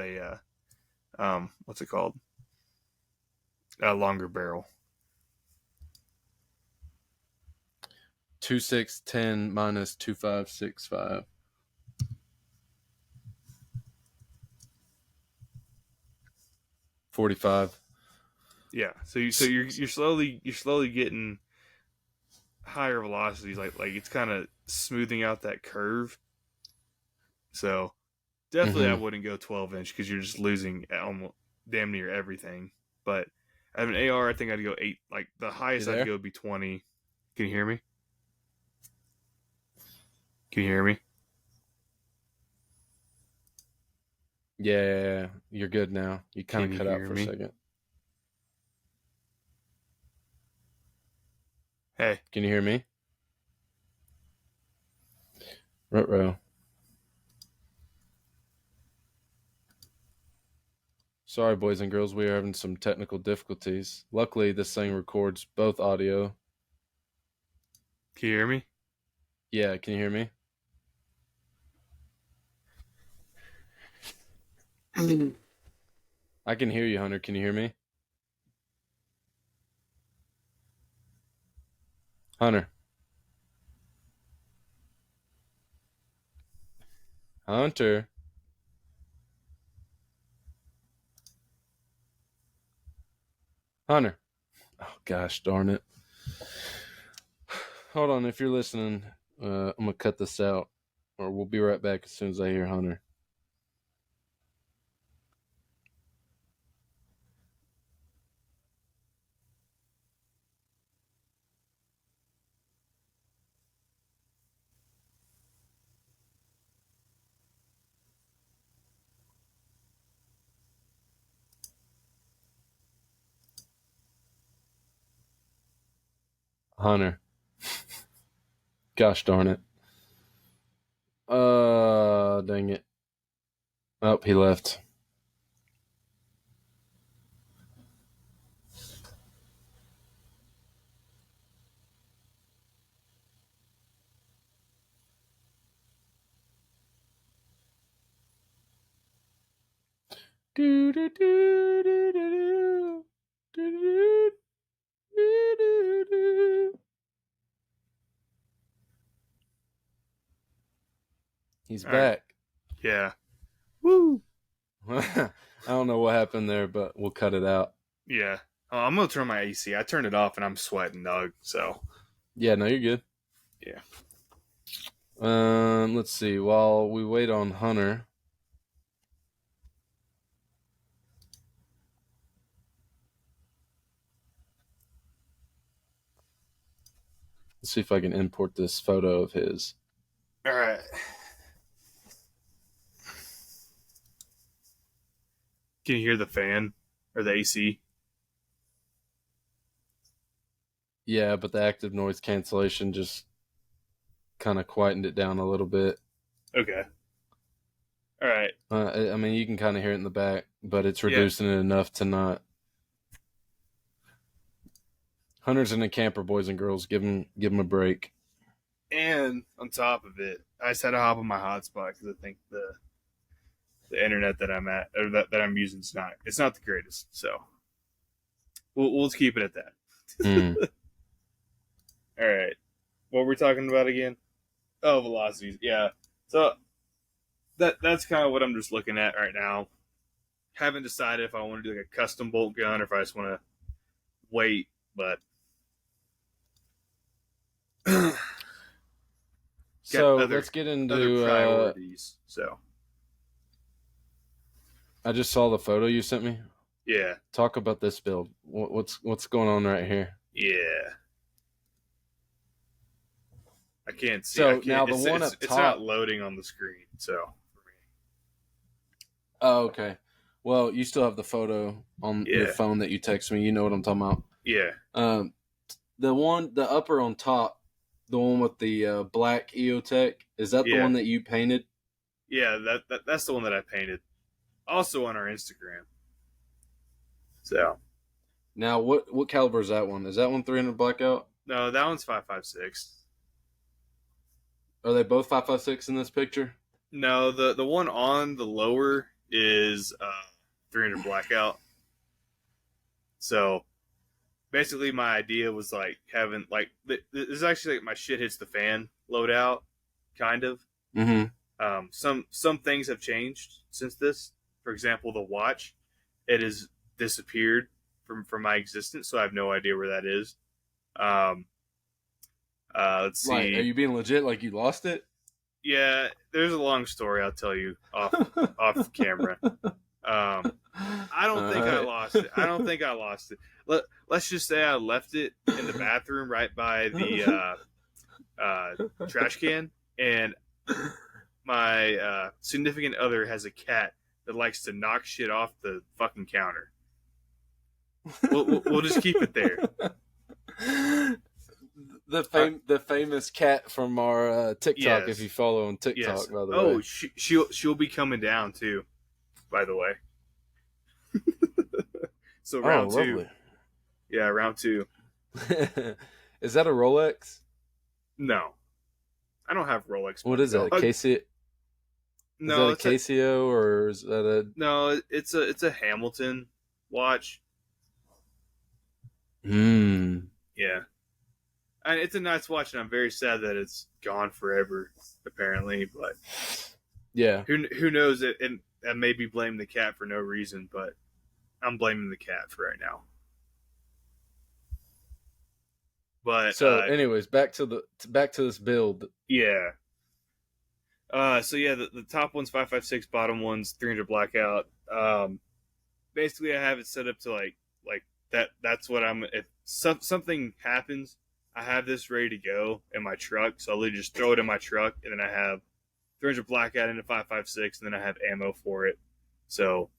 what's it called, a longer barrel. 2610 minus 2565. 45. Yeah, so you're slowly getting higher velocities, like it's kind of smoothing out that curve. So definitely, I Mm-hmm. wouldn't go 12 inch because you're just losing almost damn near everything. But I have an AR. I think I'd go 8. Like the You highest I'd there? go would be 20. Can you hear me? Can you hear me? Yeah, you're good now. You kind of Can you cut out hear for a me? second. Hey, Can you hear me? Ruh-roh. Sorry, boys and girls, we are having some technical difficulties. Luckily, this thing records both audio. can you hear me? Yeah, can you hear me? I can hear you, Hunter. Can you hear me? Hunter. Hunter. Hunter. Oh, gosh darn it. Hold on. If you're listening, I'm going to cut this out, or we'll be right back as soon as I hear Hunter. Hunter. Gosh darn it. Dang it. Oh, he left. Do do do do do do do do do do. He's All right. back. Yeah. Woo. I don't know what happened there, but we'll cut it out. Yeah. Oh, I'm gonna turn my AC. I turned it off and I'm sweating, dog. So Yeah, no, you're good. yeah. Let's see. While we wait on Hunter, let's see if I can import this photo of his. All right. Can you hear the fan or the AC? Yeah, but the active noise cancellation just kind of quietened it down a little bit. Okay. All right. I mean, you can kind of hear it in the back, but it's Yeah. reducing it enough to not. Hunter's in a camper, boys and girls. Give him a break. And on top of it, I just had to hop on my hotspot because I think the internet that I'm at or that I'm using is not the greatest. So we'll just keep it at that. Mm. All right. What were we talking about again? Oh, velocities. Yeah. So that's kind of what I'm just looking at right now. Haven't decided if I want to do like a custom bolt gun or if I just want to wait, but got So other let's get other into. priorities. So I just saw the photo you sent me. yeah, Talk about this build. What's going on right here? yeah. I can't see. I So now can't. the one up It's not top. loading on the screen. So Oh, okay. Well, you still have the photo on your yeah, phone that you text me. You know what I'm talking about. yeah, Um, the upper on top, the one with the black EOTech, is that the yeah, one that you painted? yeah. That's the one that I painted. Also on our Instagram. So Now, what caliber is that one? Is that one 300 blackout? no, that one's 5.56. Are they both 5.56 in this picture? No, the one on the lower is 300 blackout. So basically, my idea was like having like this is actually like my shit hits the fan loadout, kind of. Mm-hmm. Some things have changed since this. For example, the watch, it has disappeared from my existence, so I have no idea where that is. Um, let's Like, are see. you being legit? Like you lost it? Yeah, there's a long story I'll tell you off camera. I don't All think I right. lost it. I don't think I lost it. Let's just say I left it in the bathroom right by the trash can, and my significant other has a cat that likes to knock shit off the fucking counter. We'll just keep it there. The famous cat from our TikTok. Yes, If you follow on yes. TikTok, by the Oh, way. she'll be coming down too. By the way, so Oh, round two. lovely. Yeah, round two. Is that a Rolex? No, I don't have Rolex What money, is that? A dog. Casio? Is that No, a Casio or is that a? it's a Hamilton watch. Hmm. Yeah, and it's a nice watch, and I'm very sad that it's gone forever. Apparently, but Yeah. who knows? And I maybe blame the cat for no reason, but I'm blaming the cat for right now. But So, anyways, back to this build. yeah. So yeah, the top one's 5.56, bottom one's 300 blackout. Basically, I have it set up to like that. That's what I'm. If something happens, I have this ready to go in my truck. So I'll literally just throw it in my truck, and then I have 300 blackout into 5.56, and then I have ammo for it. So,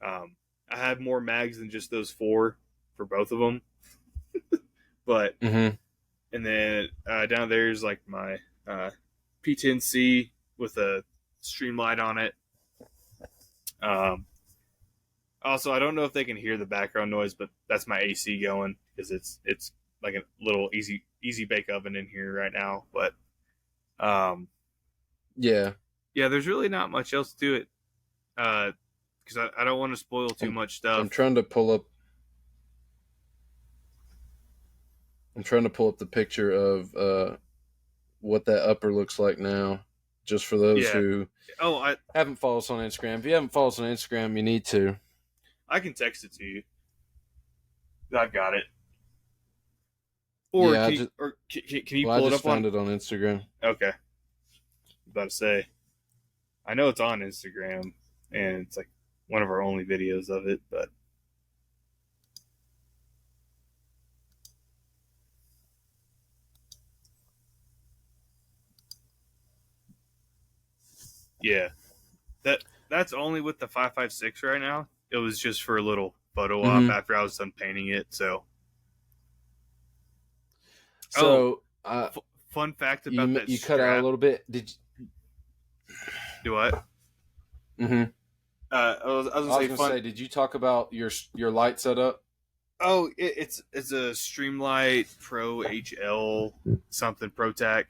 I have more mags than just those four for both of them. But Mm-hmm. and then down there's like my P10C with a streamlight on it. Um, Also, I don't know if they can hear the background noise, but that's my AC going because it's like a little easy bake oven in here right now. But Yeah. yeah, there's really not much else to it because I don't want to spoil too much I'm stuff. trying to pull up. I'm trying to pull up the picture of what that upper looks like now, just for those Yeah. who Oh, haven't followed us on Instagram. If you haven't followed us on Instagram, you need to. I can text it to you. I've got it. Or Yeah, can you well, I pull it just up on? found it on Instagram. Okay, I was about to say. I know it's on Instagram, and it's like one of our only videos of it, but yeah, that's only with the 5.56 right now. It was just for a little photo op Mm-hmm. after I was done painting it. So, So, fun fact about that you cut out a strap. little bit. Did you? Do what? Mm-hmm. I was gonna say fun. Did you talk about your light setup? Oh, it's a Streamlight Pro HL something ProTac.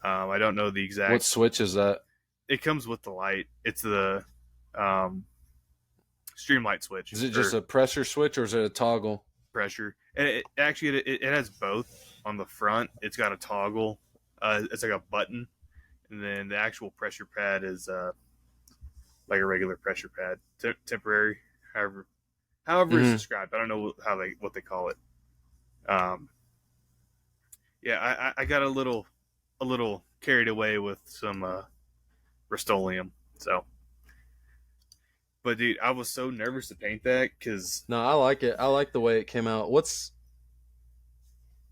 I don't know the exact. What switch is that? It comes with the light. It's the Streamlight switch. Is it just a pressure switch or is it a toggle? Pressure? And it has both on the front. It's got a toggle. It's like a button, and then the actual pressure pad is like a regular pressure pad, temporary. However it's described. I don't know what they call it. Yeah, I got a little carried away with some Rust-Oleum. So, but dude, I was so nervous to paint that because No, I like it. I like the way it came out.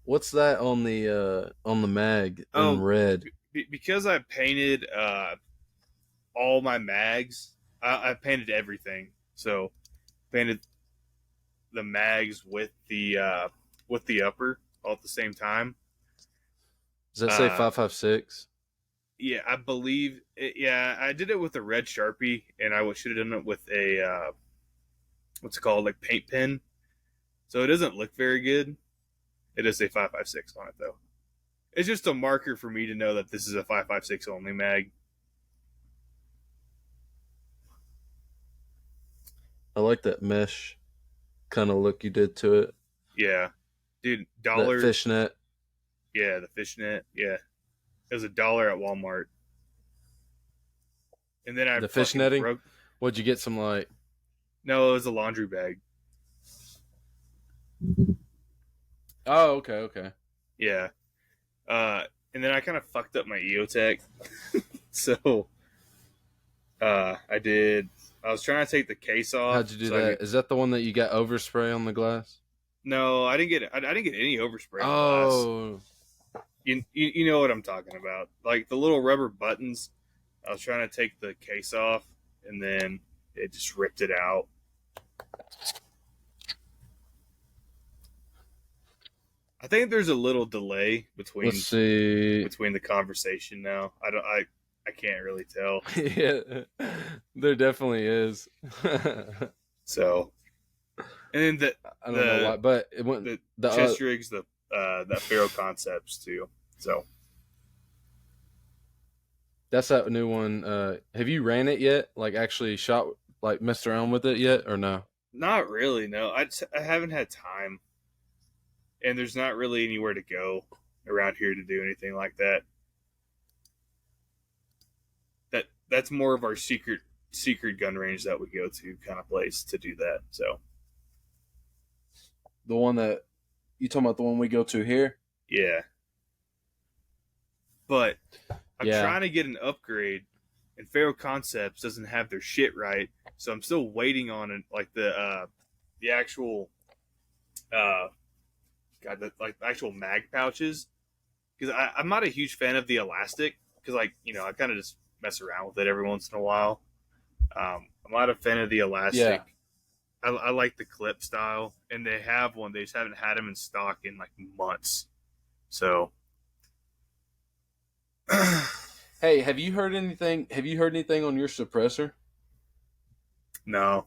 What's that on the mag in Oh, red? because I painted all my mags. I painted everything. So painted the mags with the upper all at the same time. Does that say Uh, 556? yeah, I believe. Yeah, I did it with a red Sharpie, and I should have done it with a what's it called, like paint pen. So it doesn't look very good. It does say 556 on it though. It's just a marker for me to know that this is a 556 only mag. I like that mesh kind of look you did to it. Yeah, dude, That dollar. fishnet. Yeah, the fishnet. Yeah, it was $1 at Walmart, and then I The fucking fishnetting. broke. What'd you get? Some like. No, it was a laundry bag. Oh, okay, okay. Yeah, and then I kind of fucked up my EOTech. So I did. I was trying to take the case off How'd you do so I could. that? Is that the one that you got overspray on the glass? No, I didn't get. I didn't get any overspray on the glass. Oh, You know what I'm talking about? Like the little rubber buttons. I was trying to take the case off, and then it just ripped it out. I think there's a little delay let's between see. the conversation now. I don't. I can't really tell. Yeah, there definitely is. I So, and then don't know why, but it went the the chest rigs, the that Faro concepts too. So that's that new one. Have you ran it yet? Like actually shot, like messed around with it yet, or no? not really. No, I haven't had time, and there's not really anywhere to go around here to do anything like that. That's more of our secret gun range that we go to kind of place to do that. So The one that you talking about, the one we go to here? yeah, but I'm Yeah, trying to get an upgrade, and Faro Concepts doesn't have their shit right, so I'm still waiting on it, like the actual uh like the actual mag pouches, because I'm not a huge fan of the elastic, because like I kind of just mess around with it every once in a while. I'm not a fan of the yeah. elastic. I like the clip style, and they have one. They just haven't had them in stock in like months. So Hey, have you heard anything? Have you heard anything on your suppressor? no,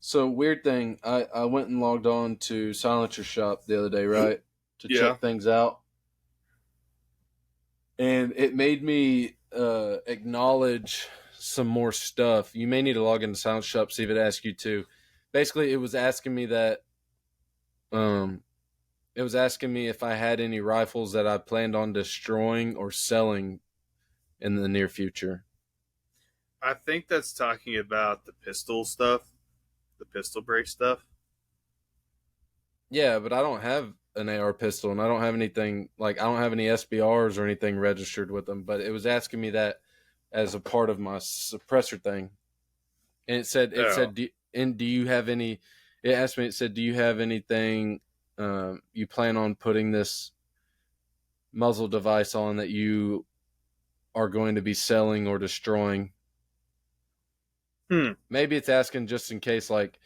So weird thing, I went and logged on to Silencer Shop the other day, right, to yeah, check things out, and it made me acknowledge some more stuff. You may need to log into Silencer Shop, see if it asks you to. Basically, it was asking me that. Um, it was asking me if I had any rifles that I planned on destroying or selling in the near future. I think that's talking about the pistol stuff, the pistol break stuff. Yeah, but I don't have an AR pistol, and I don't have anything like I don't have any SBRs or anything registered with them. But it was asking me that as a part of my suppressor thing, and Oh, and do you have any? It asked me. It said, do you have anything you plan on putting this muzzle device on that you are going to be selling or destroying? hmm, Maybe it's asking just in case, like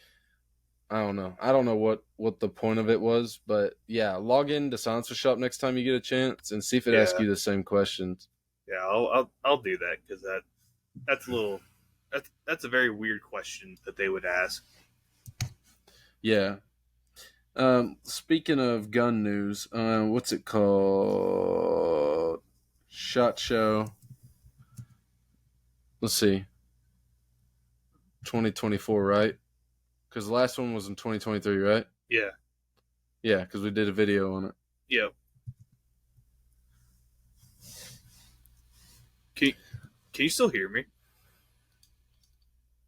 I don't know. I don't know what the point of it was, but yeah, log into Silencer Shop next time you get a chance and see if it asks yeah, you the same questions. yeah. I'll do that because that's a little that's a very weird question that they would ask. Yeah. Speaking of gun news, what's it called? Shot Show. Let's see, 2024, right? Because the last one was in 2023, right? Yeah, Yeah, because we did a video on it. yeah. Can can you still hear me?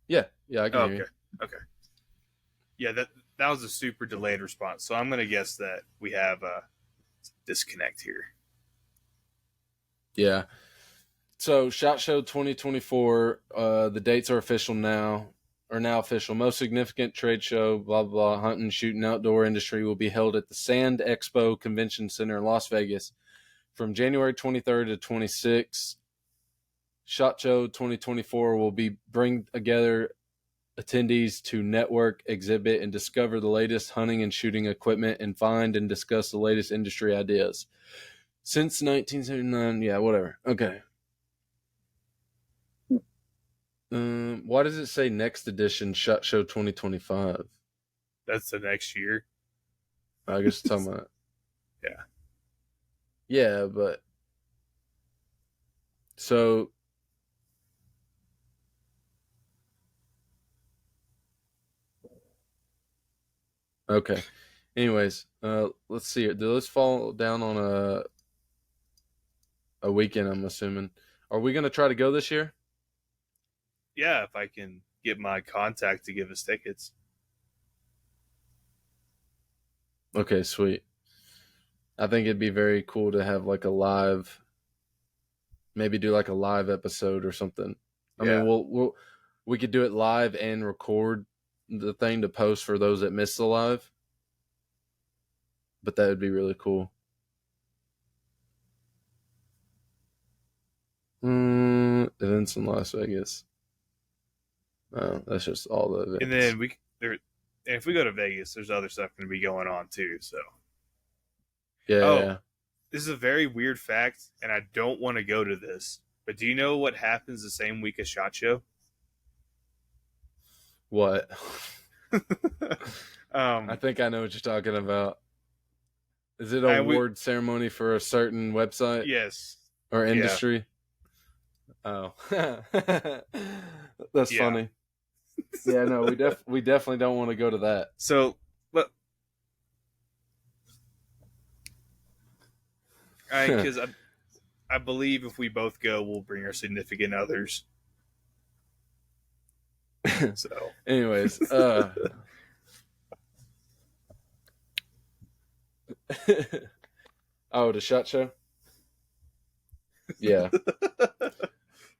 Yeah, yeah, I can Oh, hear okay, you. okay. Yeah, that was a super delayed response. So I'm gonna guess that we have a disconnect here. Yeah. So, Shot Show 2024. The dates are official now. are now official. Most significant trade show, blah, blah, hunting, shooting, outdoor industry will be held at the Sand Expo Convention Center in Las Vegas from January 23rd to 26th. SHOT Show 2024 will be bring together attendees to network, exhibit, and discover the latest hunting and shooting equipment and find and discuss the latest industry ideas. Since 1979, yeah, whatever. Okay. Why does it say next edition SHOT Show 2025? That's the next year. I guess it's talking about. Yeah. Yeah, but so okay. Anyways, let's see. Did this fall down on a weekend? I'm assuming. Are we gonna try to go this year? Yeah, if I can get my contact to give us tickets. Okay, sweet. I think it'd be very cool to have like a live, maybe do like a live episode or something. I mean, we could do it live and record the thing to post for those that miss the live. But that would be really cool. Events in Las Vegas. Oh, that's just all the events. And then if we go to Vegas, there's other stuff going to be going on too. So yeah. This is a very weird fact, and I don't want to go to this. But do you know what happens the same week as SHOT Show? What? I think I know what you're talking about. Is it an award ceremony for a certain website? Yes. Or industry? Yeah. Oh. That's funny. Yeah, no, we definitely don't want to go to that. So, because I believe if we both go, we'll bring our significant others. So, anyways, oh, the SHOT Show? Yeah.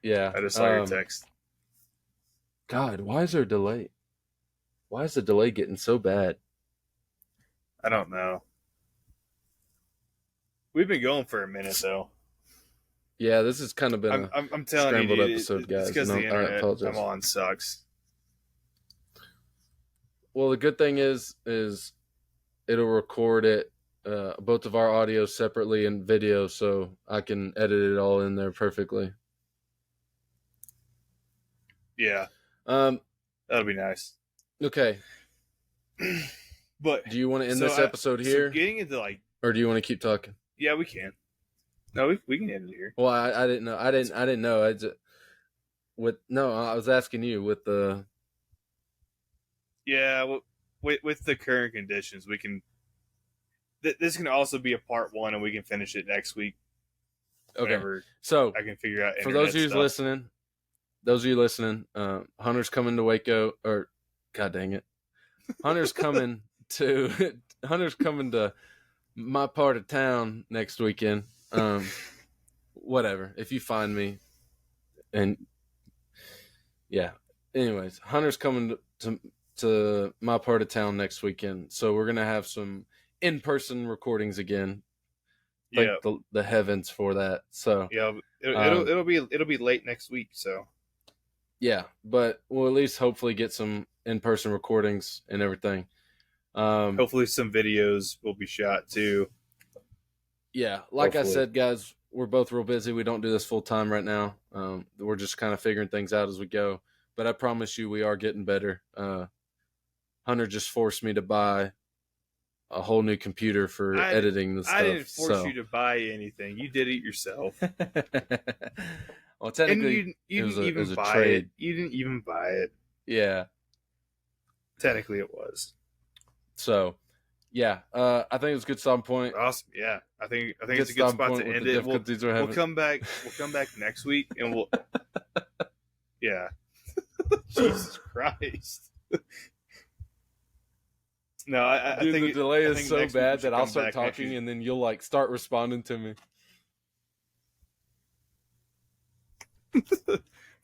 Yeah. I just saw your text. God, why is there a delay? Why is the delay getting so bad? I don't know. We've been going for a minute, though. Yeah, this has kind of been I'm telling scrambled you, dude, episode, guys. It's because the internet I'm on sucks. Well, the good thing is it'll record it, both of our audio separately in video, so I can edit it all in there perfectly. Yeah. That'll be nice. Okay. But do you want to end this episode here? So getting into or do you want to keep talking? Yeah, we can. No, we can end it here. Well, I didn't know. I didn't know. I was asking you with the. Yeah, with the current conditions, we can. This can also be a part one, and we can finish it next week. Okay. So I can figure out for those of you listening, Hunter's coming to Waco, or God dang it, Hunter's coming to my part of town next weekend. Whatever. If you find me, and yeah. Anyways, Hunter's coming to my part of town next weekend, so we're gonna have some in-person recordings again. Thank the heavens for that. So yeah, it'll be late next week. So yeah, but we'll at least hopefully get some in-person recordings and everything. Hopefully some videos will be shot too. Yeah, like I said, guys, we're both real busy. We don't do this full time right now. We're just kind of figuring things out as we go. But I promise you, we are getting better. Hunter just forced me to buy a whole new computer for editing the stuff. I didn't force you to buy anything. You did it yourself. Well, technically, you didn't even buy trade. it. You didn't even buy it. Yeah. Technically, it was. So, yeah, I think it's a good stopping point. Awesome. Yeah, I think it's a good spot to end it. We'll come back. We'll come back next week, and we'll. Yeah. Jesus Christ. No, I think the delay is so bad that I'll start talking and then you'll start responding to me.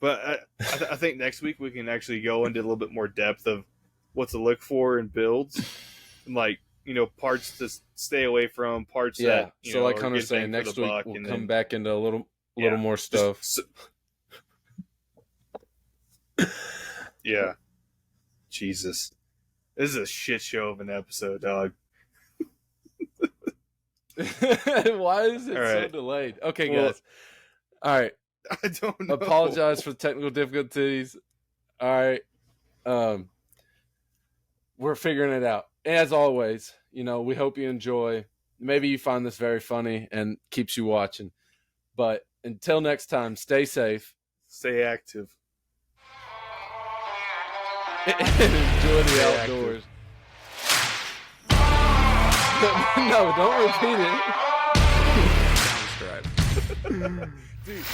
But I think next week we can actually go into a little bit more depth of what to look for in builds, and like parts to stay away from, parts Yeah. that So like are Hunter's good bang saying, for the next week buck, we'll and come then back into a little yeah, more stuff. Yeah. Jesus, this is a shit show of an episode, dog. Why is it All so right. delayed? Okay, Well, guys. All right. I don't know. Apologize for the technical difficulties. All right. We're figuring it out. As always, we hope you enjoy. Maybe you find this very funny and keeps you watching. But until next time, stay safe. Stay active. And enjoy the outdoors. No, don't repeat it. Dude.